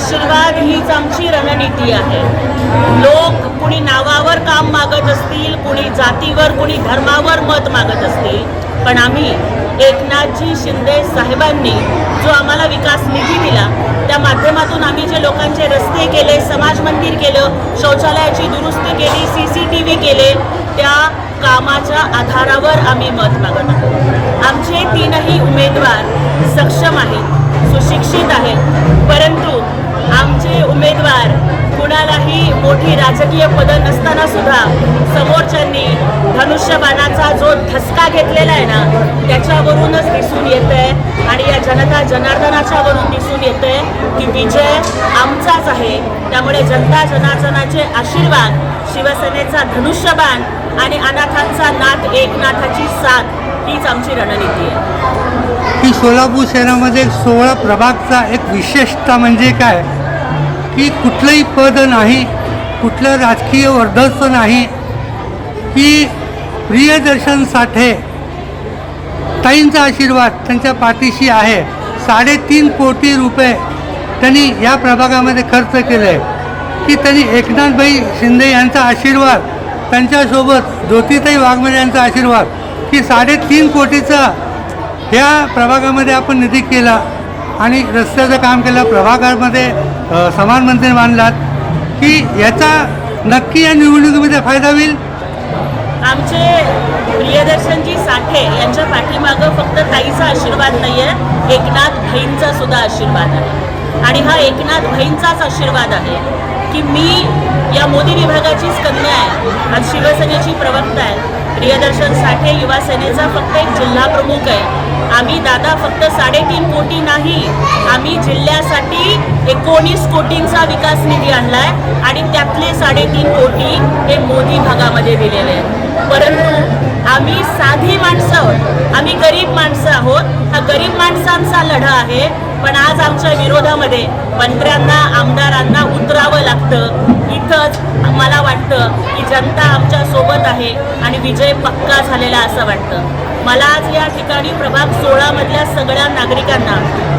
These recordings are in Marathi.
आशीर्वाद हीच आमची रणनीती आहे। लोक कुणी नावावर काम मागत असतील, कुणी जातीवर, कुणी धर्मावर मत मागत असतील, पण आम्ही एकनाथजी शिंदे साहेबांनी जो आम्हाला विकास निधी दिला त्या माध्यमातून आम्ही जे लोकांचे रस्ते केले, समाज मंदिर केलं, शौचालयाची दुरुस्ती केली, CCTV केले, त्या कामाच्या आधारावर आम्ही मत मागत आहोत। आमचे तीनही उमेदवार सक्षम आहेत, सुशिक्षित आहेत, परंतु आमचे उमेदवार कुणालाही मोठी राजकीय पदं नसताना सुद्धा समोरच्यांनी धनुष्यबाणाचा जो धसका घेतलेला आहे ना त्याच्यावरूनच दिसून येतंय आणि या जनता जनार्दनाच्या वरून दिसून येतंय की विजय आमचाच आहे। त्यामुळे जनता जनार्दनाचे आशीर्वाद, शिवसेनेचा धनुष्यबाण आणि अनाथांचा नाथ एकनाथाची साथ हीच आमची रणनीती आहे। की सोलापूर शहरामध्ये 16 प्रभागचा एक विशेषता म्हणजे काय की कुठलंही पद नाही, कुठलं राजकीय वर्चस्व नाही, की प्रियदर्शन साठे ताईंचा आशीर्वाद त्यांच्या पाठीशी आहे। 3.5 कोटी रुपये त्यांनी या प्रभागामध्ये खर्च केले आहे, की त्यांनी एकनाथभाई शिंदे यांचा आशीर्वाद, त्यांच्यासोबत ज्योतिताई वाघमारे यांचा आशीर्वाद, की 3.5 कोटीचा ह्या प्रभागामध्ये आपण निधी केला आणि रस्त्याचं काम केलं, प्रभागामध्ये समाज मंदिर बांधलात, की याचा नक्की या निवडणुकीमध्ये फायदा होईल। आमचे प्रियदर्शनजी साठे यांच्या पाठीमागं फक्त ताईचा आशीर्वाद नाही आहे, एकनाथ भाईंचा सुद्धा आशीर्वाद आहे आणि हा एकनाथ भाईंचाच आशीर्वाद आहे की मी या मोदी विभागाचीच कन्या आहे, आज शिवसेनेची प्रवक्ता आहे। प्रियदर्शन साठे युवा सेनेचा फक्त एक जिल्हा प्रमुख आहे। आम्ही दादा फक्त 3.5 कोटी नाही, आम्ही जिल्ह्यासाठी 19 कोटींचा विकास निधी आणलाय आणि त्यातले 3.5 कोटी हे मोदी भागामध्ये दिलेले आहेत। परंतु आम्ही साधी माणसं आहोत, आम्ही गरीब माणसं आहोत, हा गरीब माणसांचा लढा आहे। पण आज आमच्या विरोधामध्ये मंत्र्यांना, आमदारांना उतरावं लागतं। इथंच मला वाटतं की जनता आमच्या सोबत आहे आणि विजय पक्का झालेला असं वाटतं। मला आज या ठिकाणी प्रभाग 16 मधल्या सगळ्या नागरिकांना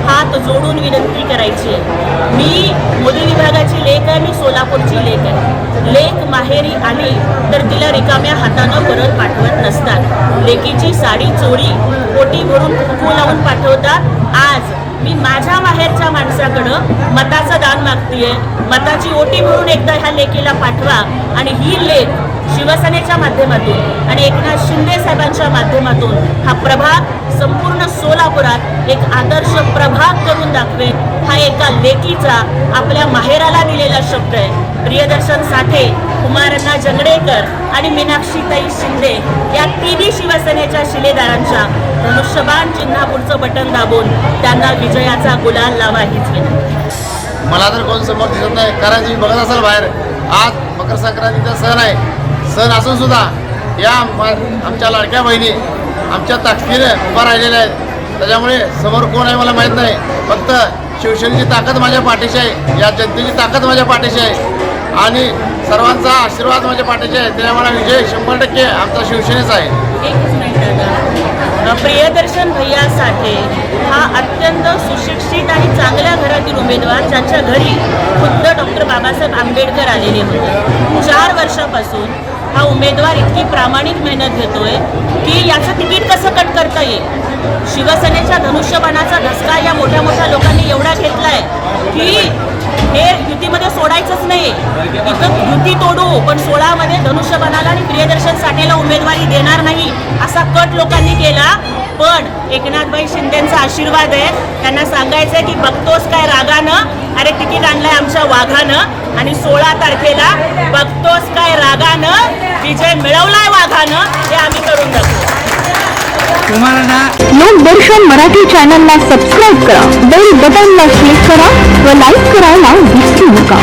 हात जोडून विनंती करायची आहे। मी मोदी विभागाची लेक आहे, मी सोलापूरची लेक आहे। लेक माहेरी आली तर तिला रिकाम्या हातानं परत पाठवत नसतात, लेकीची साडी चोरी पोटी भरून कुंकू लावून पाठवतात। आज मी माझ्या माहेरच्या माणसाकडं मताचं दान मागतेय, मताची ओटी भरून एकदा ह्या लेकीला पाठवा आणि ही लेक शिवसेनेच्या माध्यमातून आणि एकनाथ शिंदे साहेबांच्या माध्यमातून हा प्रभाग संपूर्ण सोलापुरात एक आदर्श प्रभाग करून दाखवेल। हा एका लेकीचा आपल्या माहेराला दिलेला शब्द आहे। प्रियदर्शन साठे, कुमारण्णा जंगडेकर आणि मीनाक्षीताई शिंदे या तिन्ही शिवसेनेच्या शिलेदारांच्या धनुष्यबाण चिन्हापुढचं बटन दाबून त्यांना विजयाचा गुलाल लावा हीच विनंती। मला तर कोण समोर दिसत नाही, कारण तुम्ही बघत असाल बाहेर आज मकर संक्रांतीचा सण आहे। सण असून सुद्धा या आमच्या लाडक्या बहिणी आमच्या ताकदीने उभा राहिलेल्या आहेत। त्याच्यामुळे समोर कोण आहे मला माहीत नाही, फक्त शिवसेनेची ताकद माझ्या पाठीशी आहे, या जनतेची ताकद माझ्या पाठीशी आहे आणि सर्वांचा आशीर्वाद माझ्या पाठीशी आहे। त्यामुळे विजय 100% आमचा शिवसेनेचा आहे। एकच मिनिट दादा, प्रियदर्शन भैया साठे हा अत्यंत सुशिक्षित आणि चांगल्या घरातील उमेदवार, ज्यांच्या घरी खुद्द डॉक्टर बाबासाहेब आंबेडकर आलेले होते। 4 वर्षापासून हा उमेदवार इतकी प्रामाणिक मेहनत घेतोय की याचं तिकीट कसं कट करता येईल। शिवसेनेच्या धनुष्यबाणाचा धसका या मोठ्या मोठ्या लोकांनी एवढा घेतलाय की हे युतीमध्ये सोडायचंच नाही, इथं युती तोडू पण 16 मध्ये धनुष्यबाणाला आणि प्रियदर्शन साठेला उमेदवारी देणार नाही असा कट लोकांनी केला। पण एकनाथभाई शिंदेंचा आशीर्वाद आहे, त्यांना सांगायचं आहे की बघतोस काय रागानं, अरे तिकीट आणलंय आमच्या वाघानं आणि 16 तारखेला बघतोस काय रागानं विजय मिळवलाय वाघानं, हे आम्ही करून दाखवू। तुम्हाला लोकदर्शन मराठी चॅनलला सबस्क्राईब करा, बेल बटनला क्लिक करा व लाईक करायला विसरू नका।